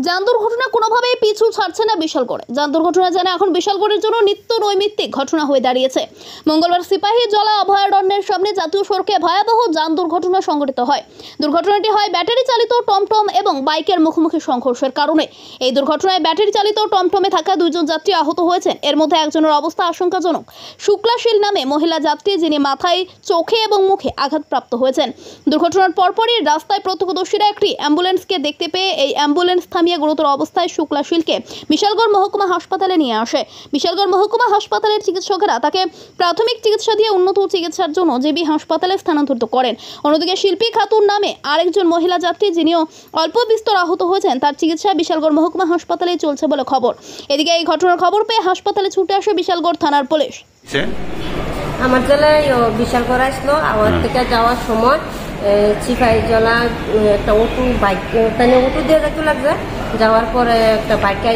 যান দুর্ঘটনা কোনোভাবেই পিছু ছাড়ছে না বিশালগড়ে। যান দুর্ঘটনা যেন এখন বিশালগড়ের জন্য নিত্য নৈমিত্তিক ঘটনা হয়ে দাঁড়িয়েছে। মঙ্গলবার সিপাহীজলা অভয়ারণ্যের সামনে জাতীয় সড়কে ভয়াবহ যান দুর্ঘটনা সংঘটিত হয়। দুর্ঘটনাটি হয় ব্যাটারি চালিত টমটম এবং বাইকের মুখোমুখি সংঘর্ষের কারণে। এই দুর্ঘটনায় ব্যাটারি চালিত টমটমে থাকা দুইজন যাত্রী আহত হয়েছেন। এর মধ্যে একজনের অবস্থা আশঙ্কাজনক। শুক্লাশীল নামে মহিলা যাত্রী, যিনি মাথায়, চোখে এবং মুখে আঘাতপ্রাপ্ত হয়েছেন। দুর্ঘটনার পরপরই রাস্তায় প্রত্যক্ষদর্শীরা একটি অ্যাম্বুলেন্সকে দেখতে পেয়ে এই অ্যাম্বুলেন্স থামিয়ে গুরুতর অবস্থায় শুক্লাশীলকে বিশালগড় মহকুমা হাসপাতালে নিয়ে আসে। বিশালগড় মহকুমা হাসপাতালের চিকিৎসকেরা তাকে প্রাথমিক চিকিৎসা দিয়ে উন্নত চিকিৎসার জন্য জেবি হাসপাতালে স্থানান্তরিত করেন। অন্যদিকে শিল্পী খাতুন নামে আরেকজন মহিলা যাত্রী, যিনিও অল্প বিস্তর আহত হয়েছেন, তার চিকিৎসা বিশালগড় মহকুমা হাসপাতালে চলছে বলে খবর। এদিকে এই ঘটনার খবর পেয়ে হাসপাতালে ছুটে আসে বিশালগড় থানার পুলিশ। আমার জেলায় বিশালগড় আসলো। আমার থেকে যাওয়ার সময় সিপাহীজলা একটা অটো বাইক অটো দিয়ে যেতে লাগবে। যাওয়ার পরে একটা বাইকে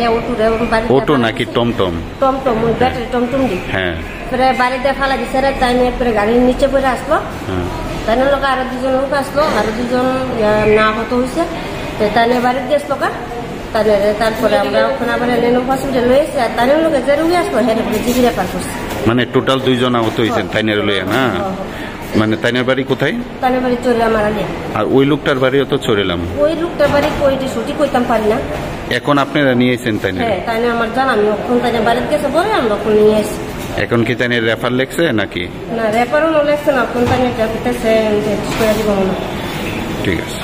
অটো নাকি টমটম টমটম ওই ব্যাটারি টমটম দিই বাড়িতে ফালা দিছে। তাই নিয়ে গাড়ির নিচে পড়ে আসলো। তাই লোক আরো দুজন লোক আসলো, আরো দুজন না আহত হয়েছে। তাই নিয়ে বাড়ির দিয়ে আসলো তারপরে আমরা ওখানে আবার হসপিটাল লয়েছি। আর তাই লোকে যে রুগী আসলো হ্যাঁ জিবি রেফার করছে। মানে টোটাল দুইজন আহত হয়েছেন তাইনের লইয়া না? মানে তাইনের বাড়ি কোথায়? তাইনের বাড়ি চড়লাম। আর ওই লোকটার বাড়িও তো চড়লাম। ওই লোকটার বাড়ি কইটি ছুটি কইতাম পারি না। এখন আপনারা নিয়েছেন তাইনের? হ্যাঁ, তাইনে আমার জানা আমি ওখান তাইনে বাড়িতে গেছে বলে আমরা ওখানে নিয়ে আসি। এখন কি তাইনের রেফার লেখছে নাকি? না, রেফারও লেখছে না। ওখান তাইনে লেখছে ঠিক আছে।